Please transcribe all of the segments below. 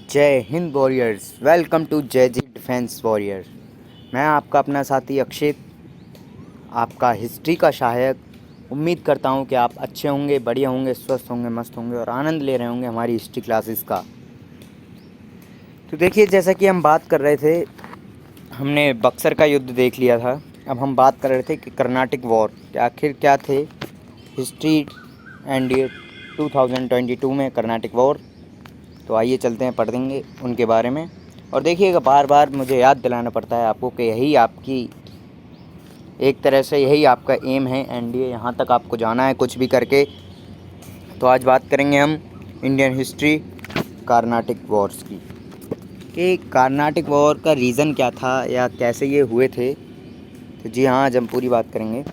जय Hind warriors. Welcome to जय जी defence warrior. मैं आपका अपना साथी अक्षित, आपका हिस्ट्री का सहायक। उम्मीद करता हूं कि आप अच्छे होंगे, बढ़िया होंगे, स्वस्थ होंगे, मस्त होंगे और आनंद ले रहे होंगे हमारी हिस्ट्री क्लासेस का। तो देखिए, जैसा कि हम बात कर रहे थे, हमने बक्सर का युद्ध देख लिया था। अब हम बात कर रहे थे कि कर्नाटिक वॉर के आखिर क्या थे। हिस्ट्री एंड 2022 में कर्नाटिक वॉर। तो आइए चलते हैं, पढ़ देंगे उनके बारे में। और देखिएगा, बार बार मुझे याद दिलाना पड़ता है आपको कि यही आपकी एक तरह से यही आपका एम है एनडीए, यहाँ तक आपको जाना है कुछ भी करके। तो आज बात करेंगे हम इंडियन हिस्ट्री कर्नाटिक वॉर्स की, कि कर्नाटिक वॉर का रीज़न क्या था या कैसे ये हुए थे। तो जी हाँ, आज हम पूरी बात करेंगे।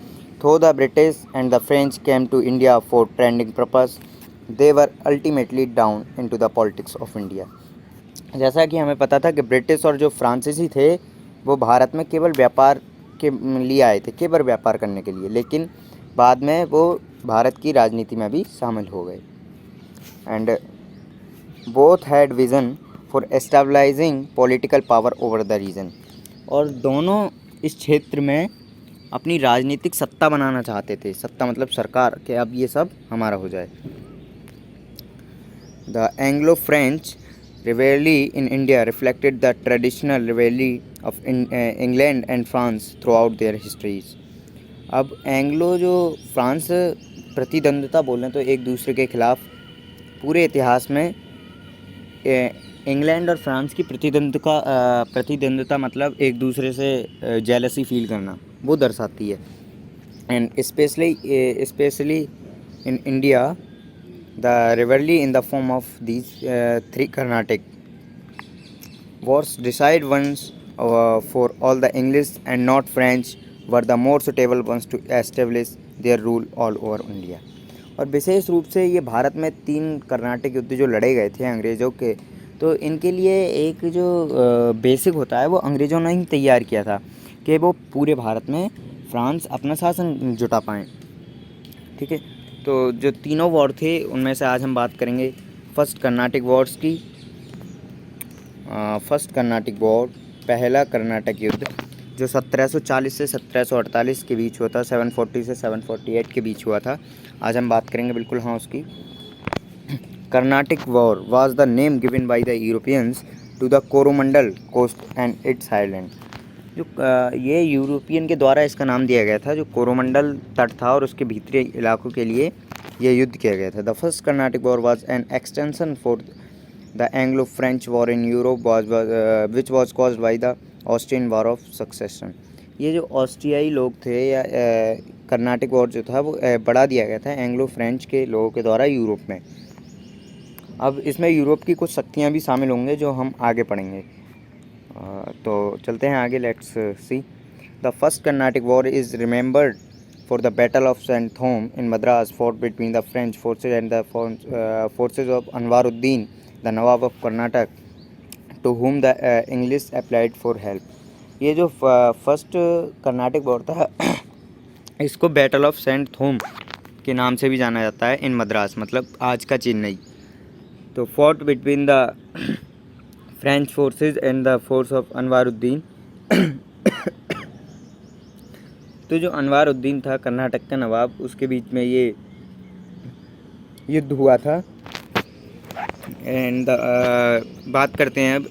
Though the British and the French came to India for trading purpose, they were ultimately down into the politics of India. जैसा कि हमें पता था कि ब्रिटिश और जो फ्रांसीसी थे वो भारत में केवल व्यापार के लिए आए थे, केवल व्यापार करने के लिए, लेकिन बाद में वो भारत की राजनीति में भी शामिल हो गए। And both had vision for establishing political power over the region. और दोनों इस क्षेत्र में अपनी राजनीतिक सत्ता बनाना चाहते थे। सत्ता मतलब सरकार, कि अब ये सब हमारा हो जाए। The Anglo French rivalry in India reflected the traditional rivalry of England and France throughout their histories. अब एंग्लो जो फ्रांस प्रतिद्वंद्विता बोलें तो एक दूसरे के खिलाफ पूरे इतिहास में इंग्लैंड और फ्रांस की प्रतिद्वंद्विता मतलब एक दूसरे से जेलसी फील करना, वो दर्शाती है। And specially in India, the rivalry in the form of these three Carnatic wars decide once for all the English and not French were the more suitable ones to establish their rule all over India. और विशेष रूप से ये भारत में 3 कर्नाटक युद्ध जो लड़े गए थे अंग्रेज़ों के, तो इनके लिए एक जो बेसिक होता है वो अंग्रेज़ों ने ही तैयार किया था कि वो पूरे भारत में फ्रांस अपना शासन जुटा पाएँ। ठीक है, तो जो तीनों वॉर थे उनमें से आज हम बात करेंगे फर्स्ट कर्नाटिक वॉर्स की। फर्स्ट कर्नाटिक वॉर, पहला कर्नाटक युद्ध, जो 1740 से 1748 के बीच हुआ था, 740 से 748 के बीच हुआ था। आज हम बात करेंगे बिल्कुल हाँ उसकी। Carnatic war was the name given by the Europeans to the Coromandel coast and its island. जो ये यूरोपियन के द्वारा इसका नाम दिया गया था, जो कोरोमंडल तट था और उसके भीतरी इलाकों के लिए यह युद्ध किया गया था। The first Carnatic war was an extension for the Anglo French war in Europe which was caused by the Austrian war of succession. ये जो ऑस्ट्रियाई लोग थे या कर्नाटिक वॉर जो था वो बढ़ा दिया गया था एंग्लो फ्रेंच के लोगों के द्वारा यूरोप में। अब इसमें यूरोप की कुछ शक्तियाँ भी शामिल होंगे जो हम आगे पढ़ेंगे। तो चलते हैं आगे, let's see. The first Carnatic war is remembered for the battle of saint Thome in Madras for between the French forces and the forces of Anwaruddin the nawab of Karnataka, to whom the English applied for help. ये जो first Carnatic war था इसको battle of saint थॉम के नाम से भी जाना जाता है इन मद्रास, मतलब आज का चेन्नई। तो fought between the French forces and the force of Anwaruddin. तो जो अनवारुद्दीन था कर्नाटक का नवाब, उसके बीच में ये युद्ध हुआ था। एंड बात करते हैं अब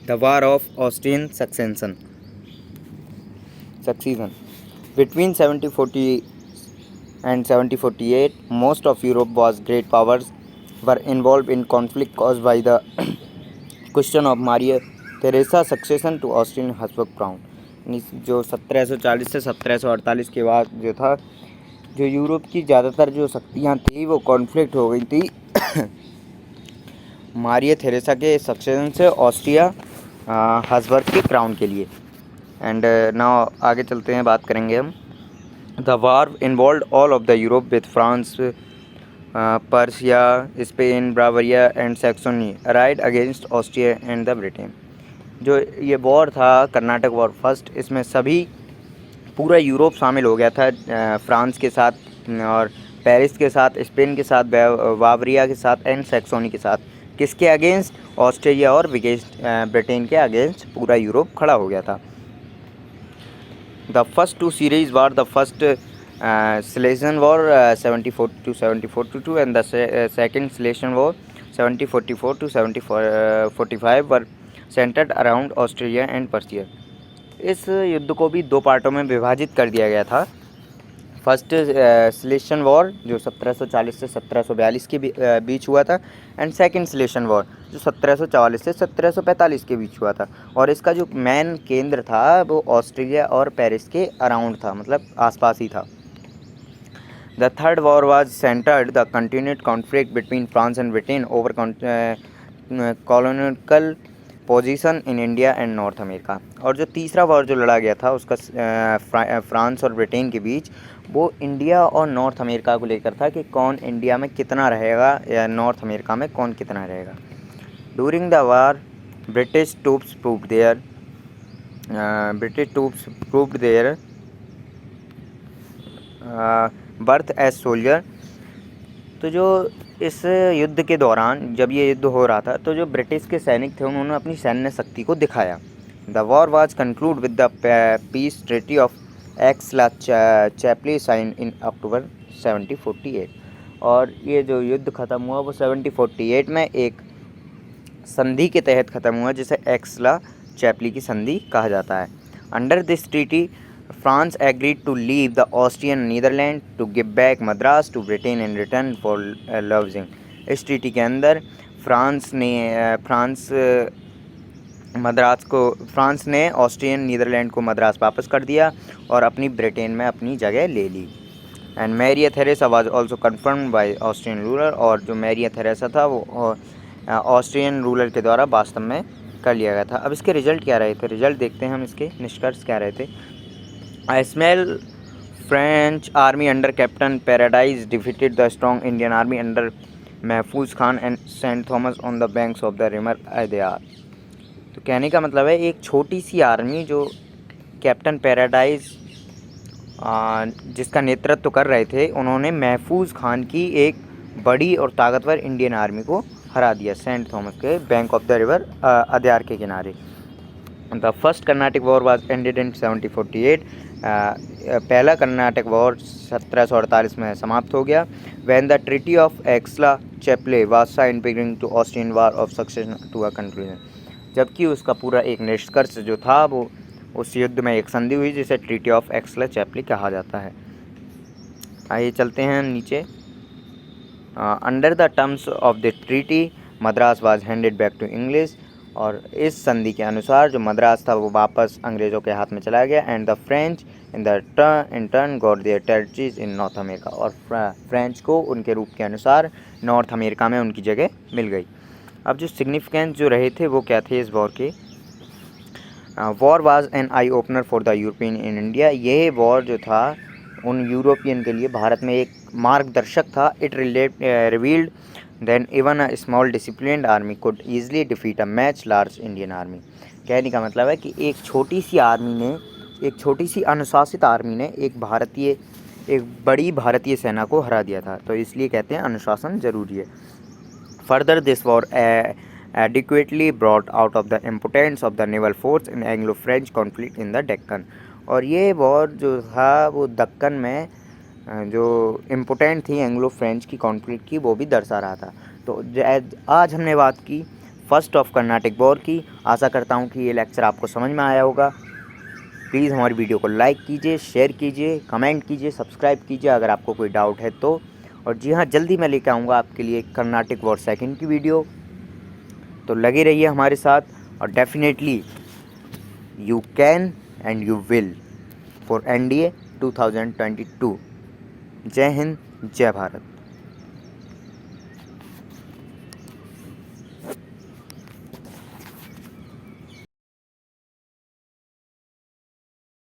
the war of Austrian succession between 1740 and 1748 most of Europe was great powers were involved in conflict caused by the question of Maria Theresa succession to Austrian Habsburg crown। जो 1740 से 1748 के बाद जो था, जो यूरोप की ज़्यादातर जो शक्तियाँ थी वो कॉन्फ्लिक्ट हो गई थी मारिया थेरेसा के सक्सेशन से ऑस्ट्रिया हब्सबर्ग के क्राउन के लिए। एंड नाउ आगे चलते हैं, बात करेंगे हम। The war involved all of the Europe with France, Persia, Spain, Bavaria and Saxony allied against Austria and the Britain। जो ये वॉर था कर्नाटक वॉर फर्स्ट, इसमें सभी पूरा यूरोप शामिल हो गया था, फ्रांस के साथ और पेरिस के साथ, स्पेन के साथ, बावरिया के साथ एंड सैक्सोनी के साथ। किसके अगेंस्ट? ऑस्ट्रेलिया और ब्रिटेन के अगेंस्ट पूरा यूरोप खड़ा हो गया था। The first two Silesian war the first Silesian War 74 to 74 and the second Silesian War 7044 to 7045 were centered around Australia and Persia। इस युद्ध को भी दो पार्टों में विभाजित कर दिया गया था। फर्स्ट सिलेशन वॉर जो 1740 से 1742 के बीच हुआ था, एंड सेकंड सिलेशन वॉर जो 1744 से 1745 के बीच हुआ था। और इसका जो मेन केंद्र था वो ऑस्ट्रेलिया और पेरिस के अराउंड था, मतलब आसपास ही था। The third war was centred the continued conflict between France and Britain over colonial position in India and north America. और जो तीसरा वॉर जो लड़ा गया था उसका फ्रांस और ब्रिटेन के बीच, वो इंडिया और नॉर्थ अमेरिका को लेकर था कि कौन इंडिया में कितना रहेगा या नॉर्थ अमेरिका में कौन कितना रहेगा। During the war British troops proved their worth as soldier. तो जो इस युद्ध के दौरान जब ये युद्ध हो रहा था तो जो ब्रिटिश के सैनिक थे उन्होंने अपनी सैन्य शक्ति को दिखाया। The war was concluded with the peace treaty of Aix-la-Chapelle signed in October 1748। और ये जो युद्ध ख़त्म हुआ वो 1748 में एक संधि के तहत ख़त्म हुआ जिसे एक्स-ला-चैपली की संधि कहा जाता है। Under this treaty France agreed to leave the Austrian Netherlands to give back Madras to Britain in return for Louisbourg. इस ट्रीटी के अंदर फ्रांस ने ऑस्ट्रियन नीदरलैंड को मद्रास वापस कर दिया और अपनी ब्रिटेन में अपनी जगह ले ली। And Maria Theresa was also confirmed by Austrian ruler. और जो मैरिया थेरेसा था वो ऑस्ट्रियन रूलर के द्वारा वास्तव में कर लिया गया था। अब इसके रिजल्ट क्या रहे थे, रिजल्ट देखते हैं हम, इसके निष्कर्ष क्या रहे थे। A small French army under Captain Paradis defeated the strong Indian army under महफूज Khan and St. Thomas on the banks of the river Adyar. तो कहने का मतलब है एक छोटी सी आर्मी जो कैप्टन पैराडाइज जिसका नेतृत्व कर रहे थे, उन्होंने महफूज खान की एक बड़ी और ताकतवर इंडियन आर्मी को हरा दिया सेंट थॉमस के bank of the river Adyar के किनारे। The first Carnatic war was ended in 1748। पहला कर्नाटक वॉर 1748 में समाप्त हो गया। When the treaty of Aix-la-Chapelle was signed beginning to Austrian war of succession to a conclusion. जबकि उसका पूरा एक निष्कर्ष जो था वो उस युद्ध में एक संधि हुई जिसे ट्रीटी ऑफ एक्स-ला-चैपले कहा जाता है। आइए चलते हैं नीचे। Under the terms of the treaty Madras was handed back to English. और इस संधि के अनुसार जो मद्रास था वो वापस अंग्रेज़ों के हाथ में चला गया। And the French in turn got there territories in north America. और फ्रेंच को उनके रूप के अनुसार नॉर्थ अमेरिका में उनकी जगह मिल गई। अब जो सिग्निफिकेंस जो रहे थे वो क्या थे इस वॉर के? War was an eye opener for the European in India. ये वॉर जो था उन यूरोपियन के लिए भारत में एक मार्गदर्शक था। It revealed then even a small disciplined army could easily defeat a much large Indian army। कहने का मतलब है कि एक छोटी सी अनुशासित आर्मी ने एक बड़ी भारतीय सेना को हरा दिया था। तो इसलिए कहते हैं अनुशासन ज़रूरी है। Further this war adequately brought out of the importance of the naval force in Anglo-French conflict in the Deccan। और ये वॉर जो था वो दक्कन में जो इम्पोर्टेंट थी एंग्लो फ्रेंच की कॉन्फ्लिक्ट की वो भी दर्शा रहा था। तो आज हमने बात की फर्स्ट ऑफ कर्नाटिक वॉर की। आशा करता हूँ कि ये लेक्चर आपको समझ में आया होगा। प्लीज़ हमारी वीडियो को लाइक कीजिए, शेयर कीजिए, कमेंट कीजिए, सब्सक्राइब कीजिए अगर आपको कोई डाउट है तो। और जी हाँ, जल्दी मैं लेकर आऊँगा आपके लिए कर्नाटिक वॉर सेकंड की वीडियो। तो लगे रहिए हमारे साथ और definitely you can and you will for NDA 2022। जय हिंद, जय भारत।